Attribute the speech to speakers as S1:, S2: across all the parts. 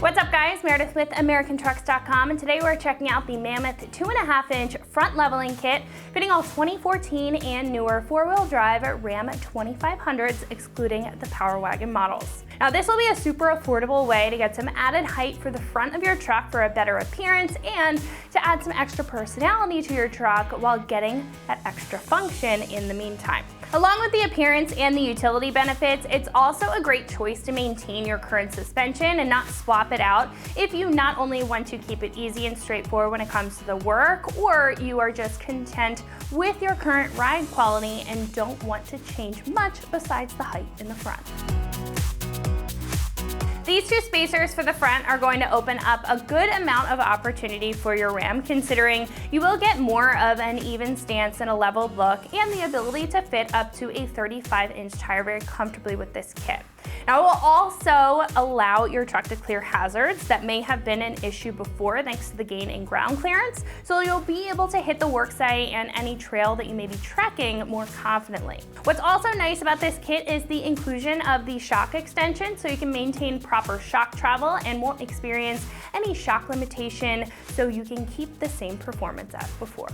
S1: What's up guys, Meredith with AmericanTrucks.com, and today we're checking out the Mammoth 2.5-inch front leveling kit fitting all 2014 and newer four-wheel drive Ram 2500s, excluding the Power Wagon models. Now this will be a super affordable way to get some added height for the front of your truck for a better appearance and to add some extra personality to your truck while getting that extra function in the meantime. Along with the appearance and the utility benefits, it's also a great choice to maintain your current suspension and not swap it out if you not only want to keep it easy and straightforward when it comes to the work, or you are just content with your current ride quality and don't want to change much besides the height in the front. These two spacers for the front are going to open up a good amount of opportunity for your Ram, considering you will get more of an even stance and a leveled look, and the ability to fit up to a 35-inch tire very comfortably with this kit. Now it will also allow your truck to clear hazards that may have been an issue before thanks to the gain in ground clearance, so you'll be able to hit the worksite and any trail that you may be trekking more confidently. What's also nice about this kit is the inclusion of the shock extension, so you can maintain proper shock travel and won't experience any shock limitation, so you can keep the same performance as before.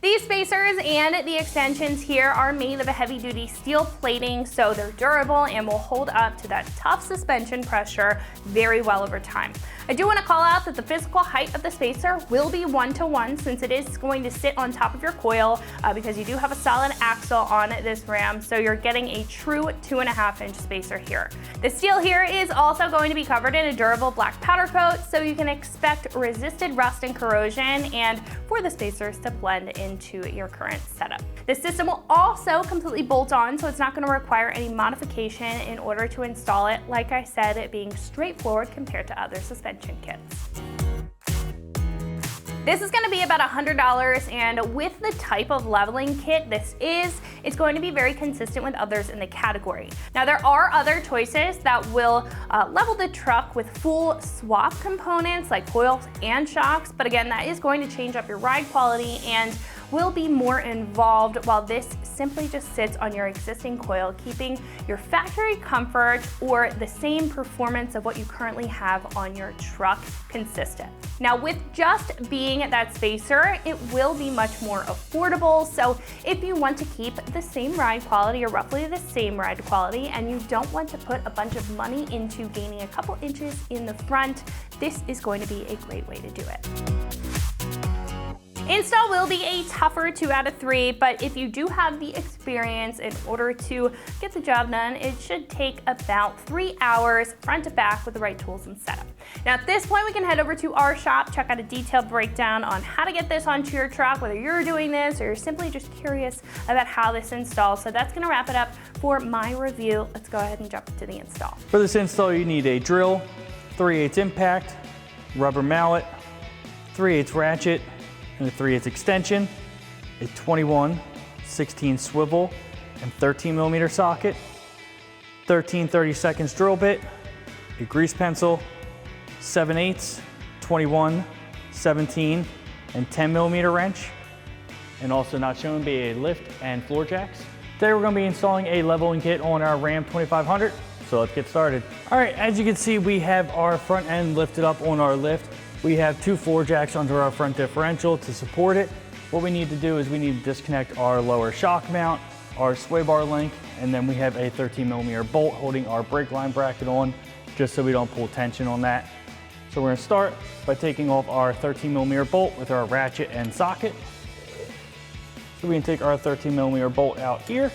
S1: These spacers and the extensions here are made of a heavy-duty steel plating, so they're durable and will hold up to that tough suspension pressure very well over time. I do want to call out that the physical height of the spacer will be 1-to-1, since it is going to sit on top of your coil because you do have a solid axle on this Ram, so you're getting a true 2.5-inch spacer here. The steel here is also going to be covered in a durable black powder coat, so you can expect resisted rust and corrosion, and for the spacers to blend into your current setup. The system will also completely bolt on, so it's not going to require any modification in order to install it, like I said, it being straightforward compared to other suspension kits. This is going to be about $100, and with the type of leveling kit it's going to be very consistent with others in the category. Now there are other choices that will level the truck with full swap components like coils and shocks, but again, that is going to change up your ride quality and will be more involved, while this simply just sits on your existing coil, keeping your factory comfort or the same performance of what you currently have on your truck consistent. Now with just being that spacer, it will be much more affordable, so if you want to keep the same ride quality or roughly the same ride quality and you don't want to put a bunch of money into gaining a couple inches in the front, this is going to be a great way to do it. Install will be a tougher 2 out of 3, but if you do have the experience in order to get the job done, it should take about 3 hours front to back with the right tools and setup. Now at this point, we can head over to our shop, check out a detailed breakdown on how to get this onto your truck, whether you're doing this or you're simply just curious about how this installs. So that's gonna wrap it up for my review. Let's go ahead and jump into the install.
S2: For this install, you need a drill, 3/8 impact, rubber mallet, 3/8 ratchet, and a 3/8 extension, a 21/16 swivel and 13mm socket, 13 30-seconds drill bit, a grease pencil, 7/8, 21, 17, and 10mm wrench, and also not shown be a lift and floor jacks. Today we're going to be installing a leveling kit on our Ram 2500, so let's get started. All right, as you can see, we have our front end lifted up on our lift. We have 2 floor jacks under our front differential to support it. What we need to do is we need to disconnect our lower shock mount, our sway bar link, and then we have a 13mm bolt holding our brake line bracket on, just so we don't pull tension on that. So we're gonna start by taking off our 13mm bolt with our ratchet and socket. So we can take our 13mm bolt out here.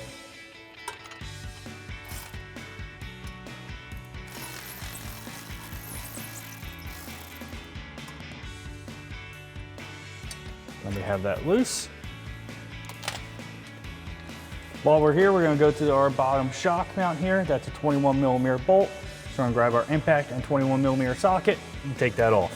S2: Let me have that loose. While we're here, we're gonna go to our bottom shock mount here. That's a 21mm bolt. So we're gonna grab our impact and 21mm socket and take that off.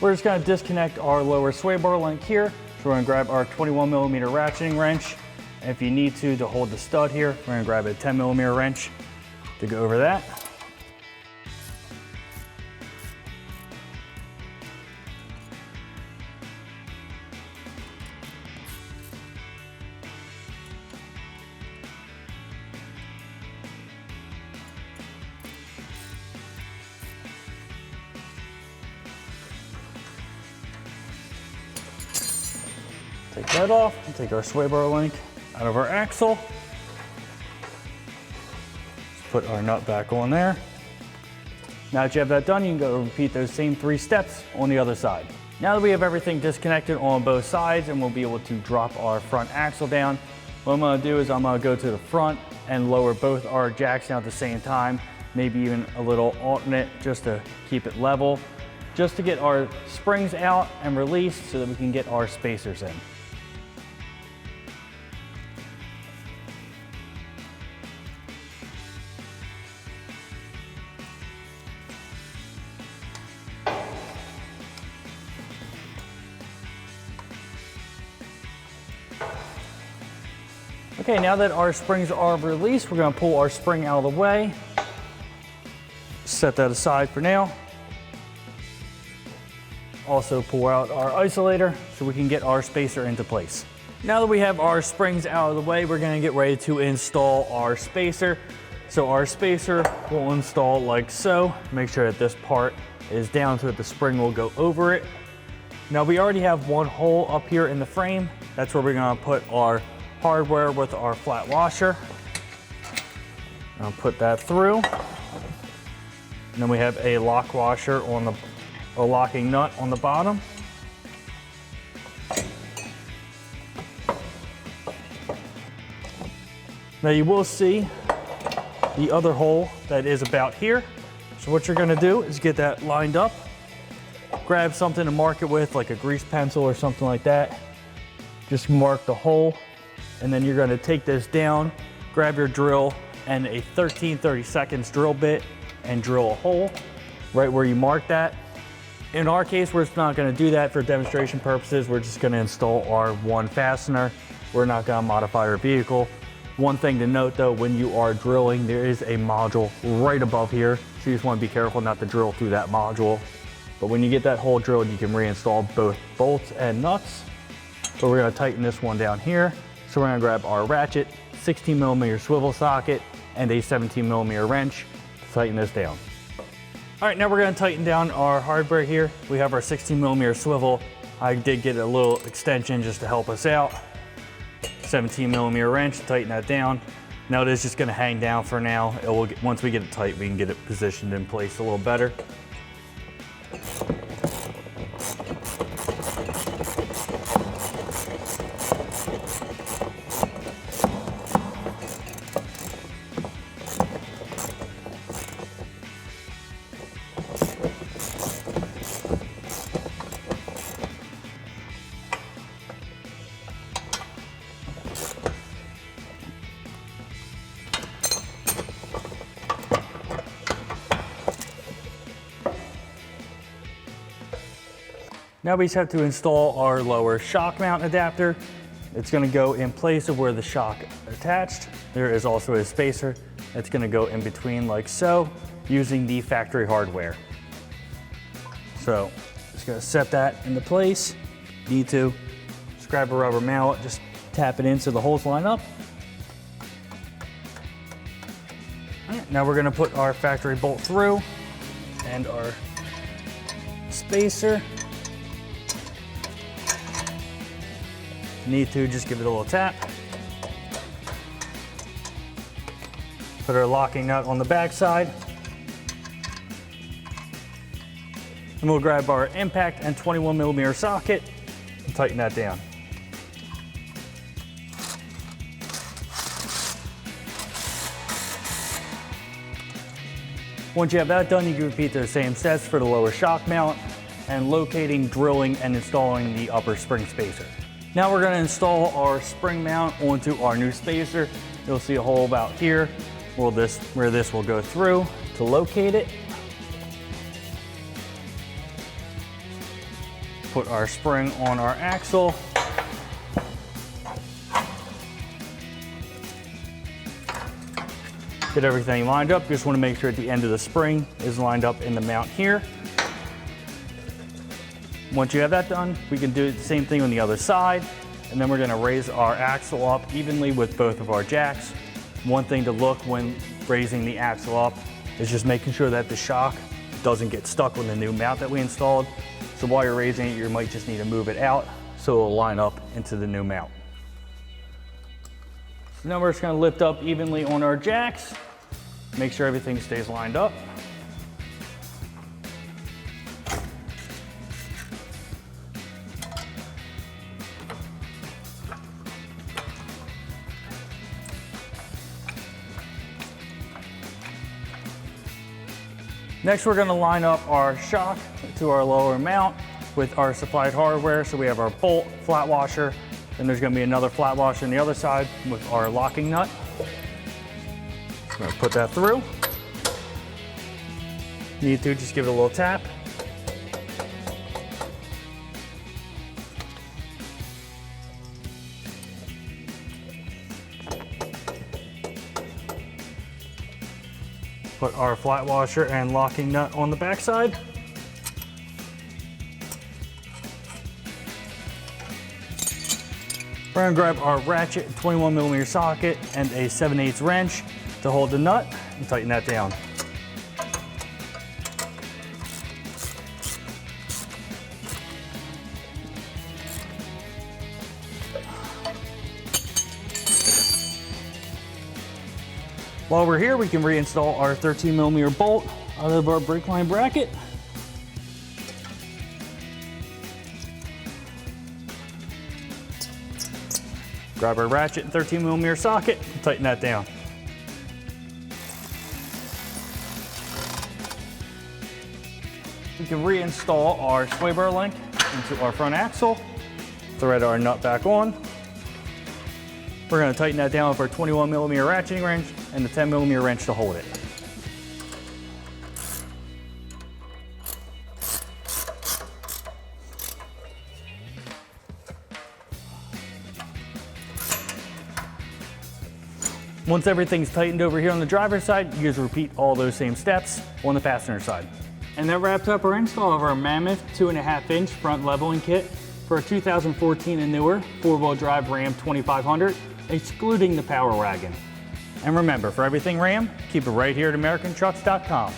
S2: We're just gonna disconnect our lower sway bar link here. So we're gonna grab our 21mm ratcheting wrench. And if you need to hold the stud here, we're gonna grab a 10mm wrench to go over that. Take that off, and take our sway bar link out of our axle. Just put our nut back on there. Now that you have that done, you can go repeat those same 3 steps on the other side. Now that we have everything disconnected on both sides and we'll be able to drop our front axle down, what I'm gonna do is I'm gonna go to the front and lower both our jacks down at the same time, maybe even a little alternate just to keep it level, just to get our springs out and released so that we can get our spacers in. Okay, now that our springs are released, we're gonna pull our spring out of the way. Set that aside for now. Also pull out our isolator so we can get our spacer into place. Now that we have our springs out of the way, we're gonna get ready to install our spacer. So our spacer will install like so. Make sure that this part is down so that the spring will go over it. Now we already have one hole up here in the frame. That's where we're gonna put our hardware with our flat washer. I'll put that through. And then we have a lock washer on a locking nut on the bottom. Now you will see the other hole that is about here. So what you're gonna do is get that lined up, grab something to mark it with, like a grease pencil or something like that. Just mark the hole, and then you're gonna take this down, grab your drill and a 13/32 drill bit and drill a hole right where you mark that. In our case, we're not gonna do that for demonstration purposes. We're just gonna install our one fastener. We're not gonna modify our vehicle. One thing to note though, when you are drilling, there is a module right above here. So you just wanna be careful not to drill through that module. But when you get that hole drilled, you can reinstall both bolts and nuts. So we're gonna tighten this one down here. So we're gonna grab our ratchet, 16mm swivel socket, and a 17mm wrench to tighten this down. All right, now we're gonna tighten down our hardware here. We have our 16mm swivel. I did get a little extension just to help us out. 17mm wrench to tighten that down. Now it is just gonna hang down for now. Once we get it tight, we can get it positioned in place a little better. Now we just have to install our lower shock mount adapter. It's gonna go in place of where the shock attached. There is also a spacer that's gonna go in between like so, using the factory hardware. So just gonna set that into place. Need to just grab a rubber mallet, just tap it in so the holes line up. All right, now we're gonna put our factory bolt through and our spacer. Need to just give it a little tap. Put our locking nut on the back side. And we'll grab our impact and 21mm socket and tighten that down. Once you have that done, you can repeat those same steps for the lower shock mount and locating, drilling, and installing the upper spring spacer. Now we're gonna install our spring mount onto our new spacer. You'll see a hole about here where this will go through to locate it. Put our spring on our axle. Get everything lined up. Just wanna make sure at the end of the spring is lined up in the mount here. Once you have that done, we can do the same thing on the other side, and then we're gonna raise our axle up evenly with both of our jacks. One thing to look when raising the axle up is just making sure that the shock doesn't get stuck on the new mount that we installed. So while you're raising it, you might just need to move it out so it'll line up into the new mount. So now we're just gonna lift up evenly on our jacks, make sure everything stays lined up. Next, we're gonna line up our shock to our lower mount with our supplied hardware. So we have our bolt, flat washer, then there's gonna be another flat washer on the other side with our locking nut. I'm gonna put that through. Need to just give it a little tap. Put our flat washer and locking nut on the backside. We're gonna grab our ratchet, 21mm socket, and a 7/8 wrench to hold the nut and tighten that down. While we're here, we can reinstall our 13mm bolt out of our brake line bracket. Grab our ratchet and 13mm socket and tighten that down. We can reinstall our sway bar link into our front axle, thread our nut back on. We're going to tighten that down with our 21mm ratcheting wrench and the 10mm wrench to hold it. Once everything's tightened over here on the driver's side, you just repeat all those same steps on the passenger side. And that wraps up our install of our Mammoth 2.5-inch front leveling kit for a 2014 and newer 4-wheel drive Ram 2500, excluding the Power Wagon. And remember, for everything Ram, keep it right here at AmericanTrucks.com.